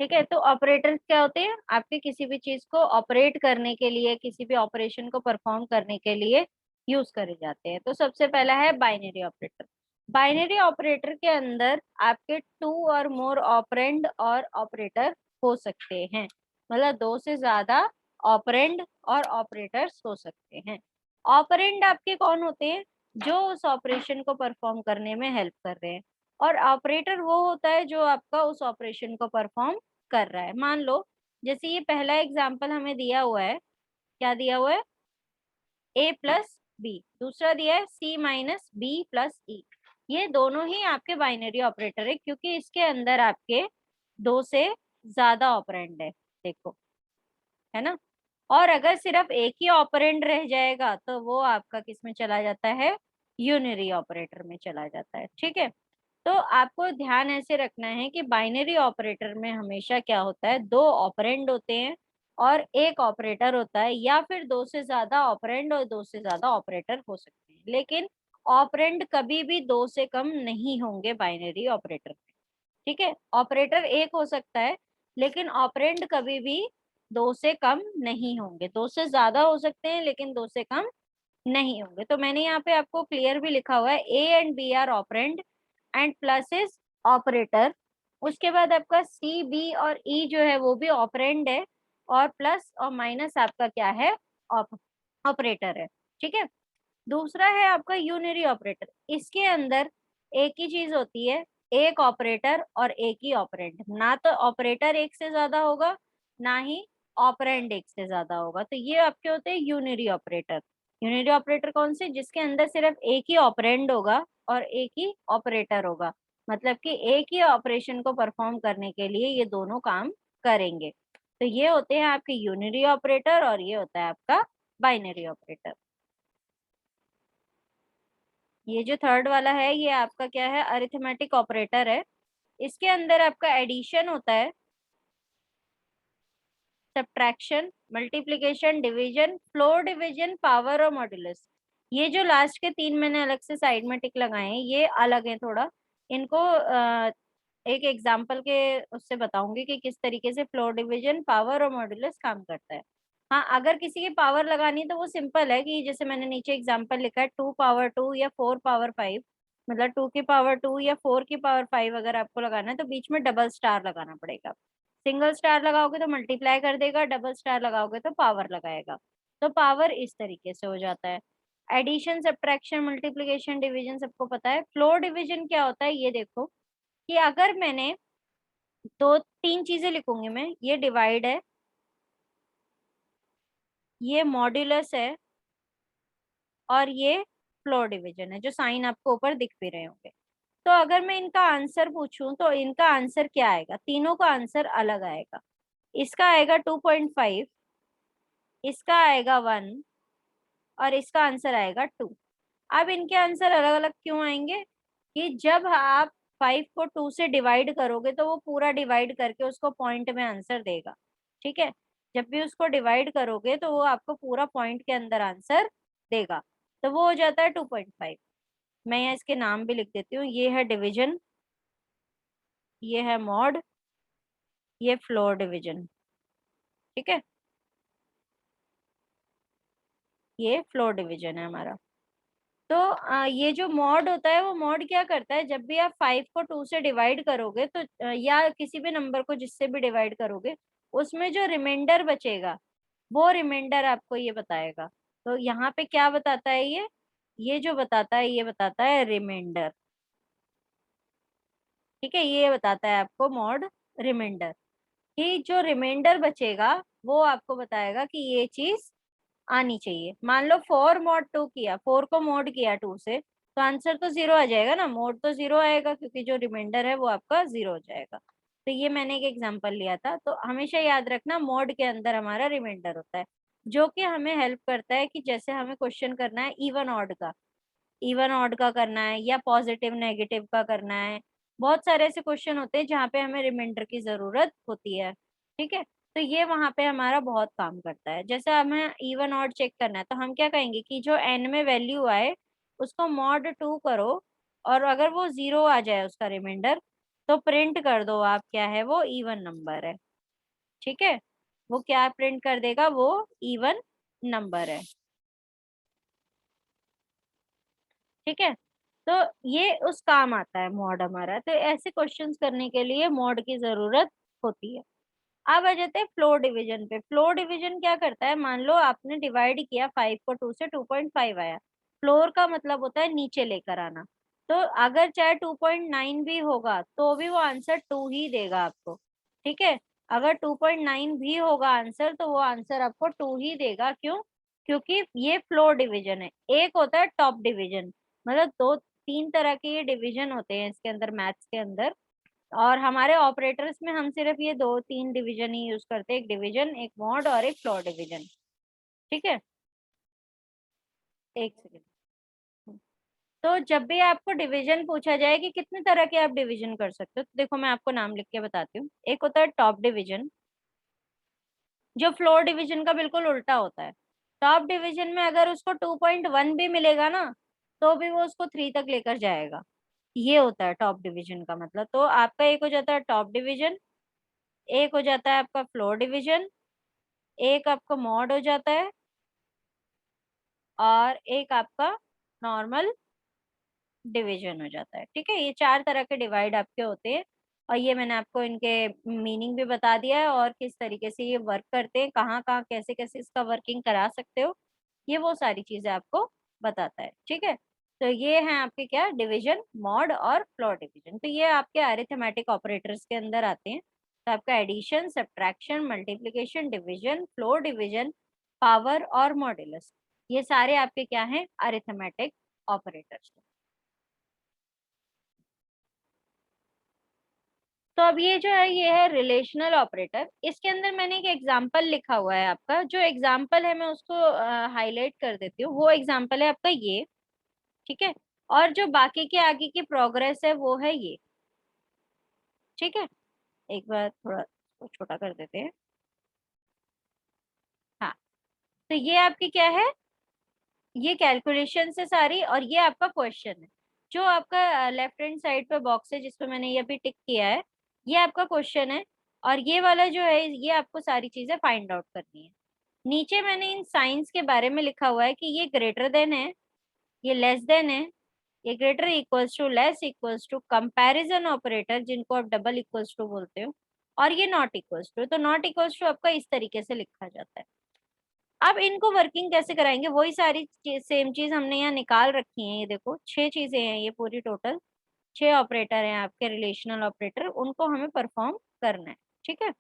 ठीक है, तो ऑपरेटर्स क्या होते हैं, आपके किसी भी चीज को ऑपरेट करने के लिए, किसी भी ऑपरेशन को परफॉर्म करने के लिए यूज करे जाते हैं। तो सबसे पहला है बाइनरी ऑपरेटर। बाइनरी ऑपरेटर के अंदर आपके टू और मोर ऑपरेंड और ऑपरेटर हो सकते हैं, मतलब दो से ज्यादा ऑपरेंड और ऑपरेटर्स हो सकते हैं। ऑपरेंड आपके कौन होते हैं, जो उस ऑपरेशन को परफॉर्म करने में हेल्प कर रहे हैं, और ऑपरेटर वो होता है जो आपका उस ऑपरेशन को परफॉर्म कर रहा है। मान लो जैसे ये पहला एग्जाम्पल हमें दिया हुआ है, क्या दिया हुआ है, a प्लस बी, दूसरा दिया है c माइनस बी प्लस ई। ये दोनों ही आपके बाइनरी ऑपरेटर है, क्योंकि इसके अंदर आपके दो से ज्यादा ऑपरेंड है, देखो, है ना। और अगर सिर्फ एक ही ऑपरेंड रह जाएगा तो वो आपका किस में चला जाता है, यूनरी ऑपरेटर में चला जाता है। ठीक है, तो आपको ध्यान ऐसे रखना है कि बाइनरी ऑपरेटर में हमेशा क्या होता है, दो ऑपरेंड होते हैं और एक ऑपरेटर होता है, या फिर दो से ज्यादा ऑपरेंड और दो से ज्यादा ऑपरेटर हो सकते हैं, लेकिन ऑपरेंड कभी भी दो से कम नहीं होंगे बाइनरी ऑपरेटर में। ठीक है, ऑपरेटर एक हो सकता है लेकिन ऑपरेंड कभी भी दो से कम नहीं होंगे, दो से ज्यादा हो सकते हैं लेकिन दो से कम नहीं होंगे। तो मैंने यहाँ पे आपको क्लियर भी लिखा हुआ है, A and B are operand and plus is operator. उसके बाद आपका सी बी और ई जो है वो भी ऑपरेंड है, और प्लस और माइनस आपका क्या है, ऑपरेटर है। ठीक है, दूसरा है आपका यूनरी ऑपरेटर। इसके अंदर एक ही चीज होती है, एक ऑपरेटर और एक ही ऑपरेंड, ना तो ऑपरेटर एक से ज्यादा होगा ना ही ऑपरेंड एक से ज्यादा होगा। तो ये आपके होते हैं यूनरी ऑपरेटर। यूनरी ऑपरेटर कौन से, जिसके अंदर सिर्फ एक ही ऑपरेंड होगा और एक ही ऑपरेटर होगा, मतलब कि एक ही ऑपरेशन को परफॉर्म करने के लिए ये दोनों काम करेंगे। तो ये होते हैं आपके यूनरी ऑपरेटर और ये होता है आपका बाइनरी ऑपरेटर। ये जो थर्ड वाला है ये आपका क्या है, अरिथमेटिक ऑपरेटर है। इसके अंदर आपका एडिशन होता है, subtraction, multiplication, division, floor division, power और मॉड्यूलस। ये जो लास्ट के तीन मैंने अलग से साइड में टिक लगाए हैं ये अलग है थोड़ा, इनको एक एग्जाम्पल के उससे बताऊंगी कि किस तरीके से फ्लोर डिवीजन, पावर और मॉड्यूलस काम करता है। हाँ, अगर किसी की पावर लगानी है तो वो सिंपल है कि जैसे मैंने नीचे एग्जाम्पल लिखा है, 2 पावर 2 या 4 पावर 5, मतलब 2 की पावर 2 या 4 की पावर 5 अगर आपको लगाना है तो बीच में डबल स्टार लगाना पड़ेगा। सिंगल स्टार लगाओगे तो मल्टीप्लाई कर देगा, डबल स्टार लगाओगे तो पावर लगाएगा। तो पावर इस तरीके से हो जाता है। एडिशन, सब्ट्रैक्शन, मल्टीप्लिकेशन, डिवीजन सबको पता है। फ्लोर डिवीजन क्या होता है, ये देखो कि अगर मैंने दो तीन चीजें लिखूंगी मैं, ये डिवाइड है, ये मॉड्यूलस है, और ये फ्लोर डिवीजन है, जो साइन आपको ऊपर दिख भी रहे होंगे। तो अगर मैं इनका आंसर पूछूं तो इनका आंसर क्या आएगा, तीनों का आंसर अलग आएगा। इसका आएगा 2.5, इसका आएगा 1, और इसका आंसर आएगा 2। अब इनके आंसर अलग अलग क्यों आएंगे, कि जब आप 5 को 2 से डिवाइड करोगे तो वो पूरा डिवाइड करके उसको पॉइंट में आंसर देगा। ठीक है, जब भी उसको डिवाइड करोगे तो वो आपको पूरा पॉइंट के अंदर आंसर देगा। तो वो हो जाता है 2.5। मैं यहाँ इसके नाम भी लिख देती हूँ, ये है डिवीजन, ये है मॉड, ये फ्लोर डिवीजन। ठीक है, ये फ्लोर डिवीजन है हमारा। तो ये जो मॉड होता है वो मॉड क्या करता है, जब भी आप 5 को 2 से डिवाइड करोगे तो या किसी भी नंबर को जिससे भी डिवाइड करोगे, उसमें जो रिमाइंडर बचेगा वो रिमाइंडर आपको ये बताएगा। तो यहाँ पे क्या बताता है ये जो बताता है ये बताता है रिमाइंडर। ठीक है, ये बताता है आपको मॉड रिमाइंडर, कि जो रिमाइंडर बचेगा वो आपको बताएगा कि ये चीज आनी चाहिए। मान लो 4 mod 2 किया, 4 को मोड किया 2 से, तो आंसर तो 0 आ जाएगा ना, मोड तो 0 आएगा क्योंकि जो रिमाइंडर है वो आपका 0 हो जाएगा। तो ये मैंने एक एग्जांपल लिया था। तो हमेशा याद रखना मोड के अंदर हमारा रिमाइंडर होता है, जो कि हमें हेल्प करता है कि जैसे हमें क्वेश्चन करना है इवन ऑड का, इवन ऑड का करना है या पॉजिटिव नेगेटिव का करना है, बहुत सारे ऐसे क्वेश्चन होते हैं जहाँ पे हमें रिमाइंडर की जरूरत होती है। ठीक है, तो ये वहां पे हमारा बहुत काम करता है। जैसे हमें इवन ऑड चेक करना है तो हम क्या कहेंगे कि जो एन में वैल्यू आए उसको mod 2 करो, और अगर वो 0 आ जाए उसका रिमाइंडर तो प्रिंट कर दो आप, क्या है वो, इवन नंबर है। ठीक है, वो क्या प्रिंट कर देगा, वो इवन नंबर है। ठीक है, तो ये उस काम आता है मॉड हमारा। तो ऐसे क्वेश्चंस करने के लिए मॉड की जरूरत होती है। अब आ जाते हैं फ्लोर डिवीजन पे। फ्लोर डिवीजन क्या करता है, मान लो आपने डिवाइड किया 5 को 2 से, 2.5 आया। फ्लोर का मतलब होता है नीचे लेकर आना। तो अगर चाहे 2.9 भी होगा तो भी वो आंसर 2 ही देगा आपको। ठीक है, अगर 2.9 भी होगा आंसर तो वो आंसर आपको 2 ही देगा। क्यों? क्योंकि ये फ्लोर डिवीजन है। एक होता है टॉप डिवीजन, मतलब दो तीन तरह के ये डिवीजन होते हैं इसके अंदर, मैथ्स के अंदर। और हमारे ऑपरेटर्स में हम सिर्फ ये दो तीन डिवीजन ही यूज करते हैं, एक डिवीजन, एक मॉड और एक फ्लोर डिवीजन। ठीक है, एक सेकेंड। तो जब भी आपको डिवीजन पूछा जाए कि कितने तरह के आप डिवीजन कर सकते हो, तो देखो मैं आपको नाम लिख के बताती हूँ। एक होता है टॉप डिवीजन, जो फ्लोर डिवीजन का बिल्कुल उल्टा होता है। टॉप डिवीजन में अगर उसको 2.1 भी मिलेगा ना, तो भी वो उसको 3 तक लेकर जाएगा। ये होता है टॉप डिवीजन का मतलब। तो आपका एक हो जाता है टॉप डिवीजन, एक हो जाता है आपका फ्लोर डिवीजन, एक आपका मॉड हो जाता है, और एक आपका नॉर्मल डिवीजन हो जाता है। ठीक है, ये 4 तरह के डिवाइड आपके होते हैं। और ये मैंने आपको इनके मीनिंग भी बता दिया है, और किस तरीके से ये वर्क करते हैं, कहाँ कहाँ कैसे कैसे इसका वर्किंग करा सकते हो, ये वो सारी चीजें आपको बताता है। ठीक है, तो ये है आपके क्या, डिवीजन, मॉड और फ्लोर डिवीजन। तो ये आपके अरिथमेटिक ऑपरेटर्स के अंदर आते हैं। तो आपका addition, subtraction, multiplication, division, floor division, power और मॉड्यूलस, ये सारे आपके क्या हैं, अरिथमेटिक ऑपरेटर्स। तो अब ये जो है, ये है रिलेशनल ऑपरेटर। इसके अंदर मैंने एक एग्जांपल लिखा हुआ है आपका, जो एग्जांपल है मैं उसको हाईलाइट कर देती हूँ। वो एग्जांपल है आपका ये। ठीक है, और जो बाकी के आगे की प्रोग्रेस है वो है ये। ठीक है, एक बार थोड़ा इसको छोटा कर देते हैं। हाँ, तो ये आपकी क्या है, ये कैलकुलेशन है सारी, और ये आपका क्वेश्चन है। जो आपका लेफ्ट हैंड साइड पे बॉक्स है जिसपे मैंने ये अभी टिक किया है, ये आपका क्वेश्चन है। और ये वाला जो है, ये आपको सारी चीजें फाइंड आउट करनी है। नीचे मैंने इन साइंस के बारे में लिखा हुआ है कि ये ग्रेटर देन है, ये लेस देन है, ये greater equals to, less equals to, comparison operator जिनको आप डबल इक्वल्स टू बोलते हो, और ये नॉट इक्वल्स टू। तो नॉट इक्वल्स टू आपका इस तरीके से लिखा जाता है। अब इनको वर्किंग कैसे कराएंगे, वही सारी सेम चीज हमने यहाँ निकाल रखी है। ये देखो 6 चीजें हैं ये पूरी, टोटल 6 ऑपरेटर हैं आपके रिलेशनल ऑपरेटर, उनको हमें परफॉर्म करना है। ठीक है,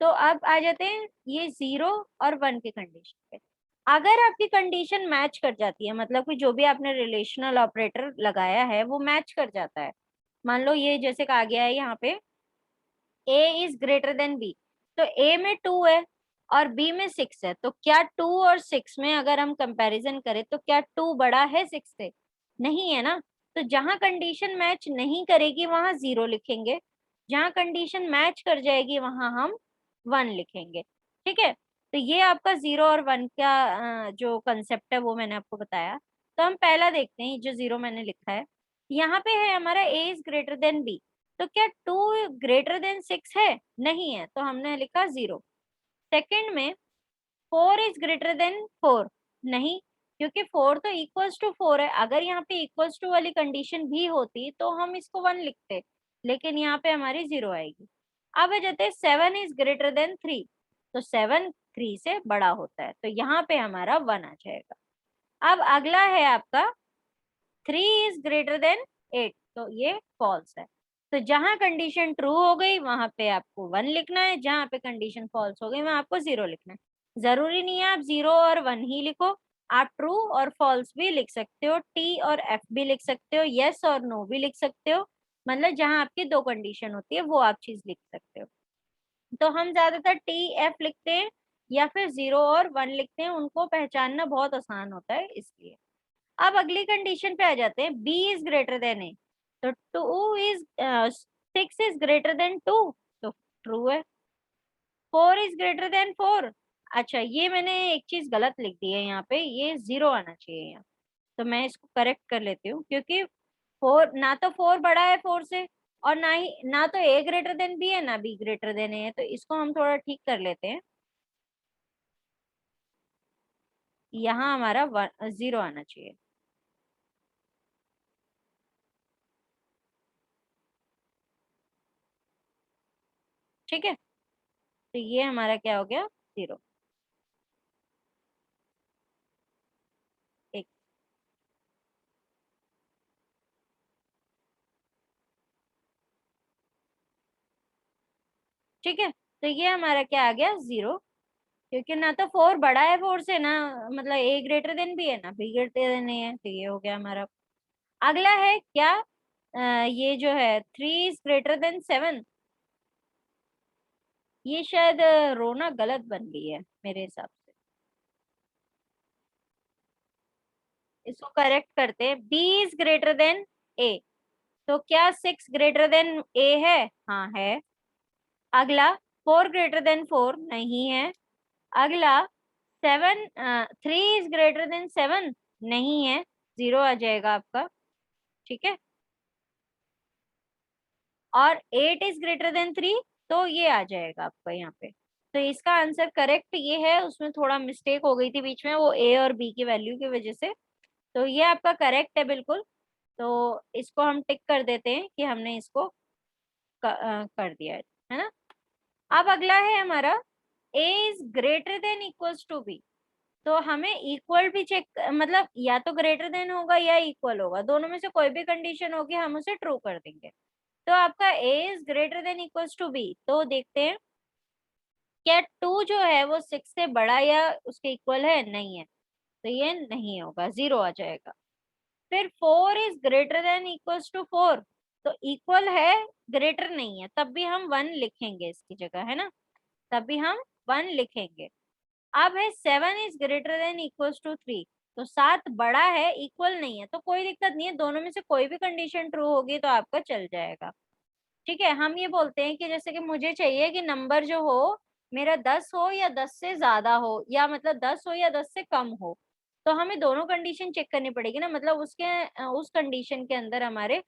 तो अब आ जाते हैं ये 0 और 1 की कंडीशन पे। अगर आपकी कंडीशन मैच कर जाती है, मतलब कि जो भी आपने रिलेशनल ऑपरेटर लगाया है वो मैच कर जाता है। मान लो ये जैसे कहा गया है यहाँ पे, ए इज ग्रेटर देन बी, तो ए में 2 है और बी में 6 है, तो क्या 2 और 6 में अगर हम कंपैरिजन करें तो क्या 2 बड़ा है 6 से? नहीं है ना। तो जहां कंडीशन मैच नहीं करेगी वहां 0 लिखेंगे, जहां कंडीशन मैच कर जाएगी वहां हम 1 लिखेंगे। ठीक है, तो ये आपका 0 और 1 का जो कंसेप्ट है वो मैंने आपको बताया। तो हम पहला देखते हैं, जो 0 मैंने लिखा है, यहाँ पे है हमारा A is greater then B. तो क्या 2 ग्रेटर देन 6 है? नहीं है, तो हमने लिखा 0। सेकंड में 4 इज ग्रेटर देन 4, नहीं, क्योंकि 4 तो इक्वल्स टू 4 है। अगर यहाँ पे इक्वल्स टू वाली कंडीशन भी होती तो हम इसको 1 लिखते, लेकिन यहाँ पे हमारी 0 आएगी। अब आ जाते हैं 7 इज ग्रेटर देन 3, तो 7 3 से बड़ा होता है, तो यहाँ पे हमारा 1 आ जाएगा। अब अगला है आपका 3 इज ग्रेटर देन 8, तो ये फॉल्स है। तो जहां कंडीशन ट्रू हो गई वहां पे आपको 1 लिखना है, जहां पे कंडीशन फॉल्स हो गई वहां आपको 0 लिखना है। जरूरी नहीं है आप 0 और 1 ही लिखो, आप ट्रू और फॉल्स भी लिख सकते हो, टी और एफ भी लिख सकते हो, यस और नो भी लिख सकते हो। मतलब जहां आपकी दो कंडीशन होती है वो आप चीज लिख सकते हो। तो हम ज्यादातर टी एफ लिखते हैं या फिर 0 और 1 लिखते हैं, उनको पहचानना बहुत आसान होता है इसलिए। अब अगली कंडीशन पे आ जाते हैं, बी इज ग्रेटर देन ए, तो 6 इज ग्रेटर देन 2, तो ट्रू है। 4 इज ग्रेटर देन 4, अच्छा ये मैंने एक चीज गलत लिख दी है यहाँ पे, ये 0 आना चाहिए यहाँ। तो मैं इसको करेक्ट कर लेती हूँ, क्योंकि 4 ना तो 4 बड़ा है 4 से, और ना ही ना तो ए ग्रेटर देन बी है ना बी ग्रेटर देन ए है, तो इसको हम थोड़ा ठीक कर लेते हैं। यहाँ हमारा 0 आना चाहिए। ठीक है, तो ये हमारा क्या हो गया, 0। एक, ठीक है, तो ये हमारा क्या आ गया, 0। क्योंकि ना तो 4 बड़ा है 4 से, ना मतलब ए ग्रेटर देन भी है ना बी ग्रेटर देन ए है, तो ये हो गया हमारा। अगला है क्या, ये जो है 3 इज ग्रेटर देन 7। ये शायद रोना गलत बन गई है मेरे हिसाब से, इसको करेक्ट करते हैं। बी इज ग्रेटर देन ए, तो क्या 6 ग्रेटर देन ए है, हाँ है। अगला 4 ग्रेटर देन 4 नहीं है। अगला 7 3 इज ग्रेटर देन 7 नहीं है, 0 आ जाएगा आपका। ठीक है, और 8 इज ग्रेटर देन 3, तो ये आ जाएगा आपका यहाँ पे। तो इसका आंसर करेक्ट ये है, उसमें थोड़ा मिस्टेक हो गई थी बीच में वो ए और बी की वैल्यू की वजह से। तो ये आपका करेक्ट है बिल्कुल। तो इसको हम टिक कर देते हैं कि हमने इसको कर दिया है ना। अब अगला है हमारा A is greater than equals to B. तो हमें इक्वल भी चेक, मतलब या तो ग्रेटर देन होगा या इक्वल होगा, दोनों में से कोई भी कंडीशन होगी हम उसे ट्रू कर देंगे। तो आपका a is greater than equals to b, तो देखते हैं क्या 2 जो है वो 6 से बड़ा या उसके इक्वल है, नहीं है, तो ये नहीं होगा, 0 आ जाएगा। फिर 4 is greater than equals to 4, तो इक्वल है, ग्रेटर नहीं है, तब भी हम 1 लिखेंगे इसकी जगह, है ना, तब भी हम 1 लिखेंगे। अब है 7 is greater than equals to 3, तो 7 बड़ा है इक्वल नहीं है, तो कोई दिक्कत नहीं है, दोनों में से कोई भी कंडीशन ट्रू होगी तो आपका चल जाएगा। ठीक है, हम ये बोलते हैं कि जैसे कि मुझे चाहिए कि नंबर जो हो मेरा 10 हो या 10 से ज्यादा हो, या मतलब 10 हो या 10 से कम हो, तो हमें दोनों कंडीशन चेक करनी पड़ेगी ना, मतलब उसके उस कंडीशन के अंदर हमारे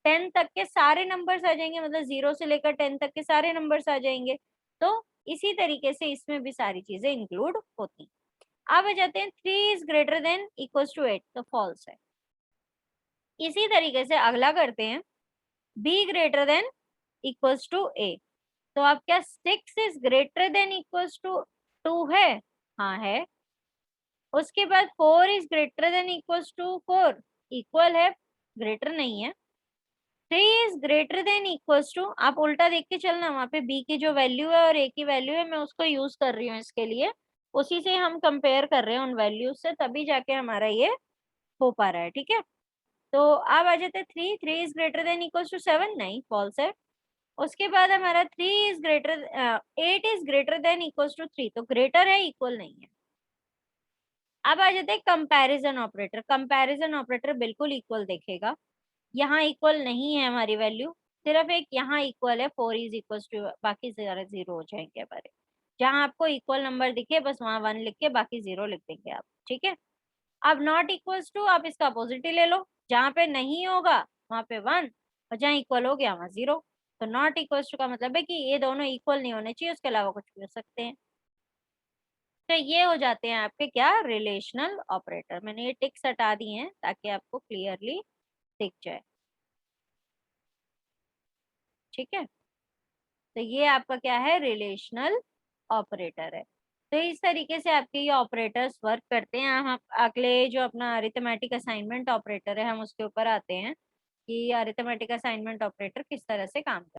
10 तक के सारे नंबर्स आ जाएंगे, मतलब 0 से लेकर 10 तक के सारे नंबर्स आ जाएंगे। तो इसी तरीके से इसमें भी सारी चीजें इंक्लूड होती। अब आ जाते हैं 3 is greater than equals to 8, तो फॉल्स है। इसी तरीके से अगला करते हैं, B greater than equals to A, तो आप क्या 6 is greater than equals to 2 है, हाँ है। उसके बाद 4 is greater than equals to 4, equal है, ग्रेटर नहीं है। 3 is greater than equals to, आप उल्टा देख के चलना, वहां पे बी की जो वैल्यू है और ए की वैल्यू है मैं उसको यूज कर रही हूँ इसके लिए, उसी से हम कंपेयर कर रहे हैं उन वैल्यूज से, तभी जाके हमारा ये हो पा रहा है। ठीक है, तो अब आ जाते हैं 3 is greater than equals to 7, नहीं फॉल्स है। उसके बाद हमारा 8 is greater than equals to 3, तो ग्रेटर है, इक्वल नहीं है। अब आ जाते हैं कंपैरिजन ऑपरेटर। कंपैरिजन ऑपरेटर बिल्कुल इक्वल देखेगा, यहाँ इक्वल नहीं है हमारी वैल्यू, सिर्फ एक यहाँ इक्वल है, 4 इज इक्वल्स टू, बाकी सारे 0 हो जाएंगे हमारे। जहां आपको इक्वल नंबर दिखे बस वहां 1 लिख के बाकी 0 लिख देंगे आप। ठीक है, अब नॉट इक्वल्स टू, आप इसका अपोजिट ही ले लो, जहां पे नहीं होगा वहां पे 1, और जहां इक्वल हो गया वहां 0। तो नॉट इक्वल्स टू का मतलब है कि ये दोनों इक्वल नहीं होने चाहिए, उसके अलावा कुछ भी हो सकते हैं। तो ये हो जाते हैं आपके क्या, रिलेशनल ऑपरेटर। मैंने ये टिक्स हटा दिए हैं ताकि आपको क्लियरली दिख जाए। ठीक है, तो ये आपका क्या है, रिलेशनल ऑपरेटर है। तो इस तरीके से आपके ये ऑपरेटर्स वर्क करते हैं। हम अगले जो अपना अरिथमेटिक असाइनमेंट ऑपरेटर है हम उसके ऊपर आते हैं कि अरिथमेटिक असाइनमेंट ऑपरेटर किस तरह से काम करता है।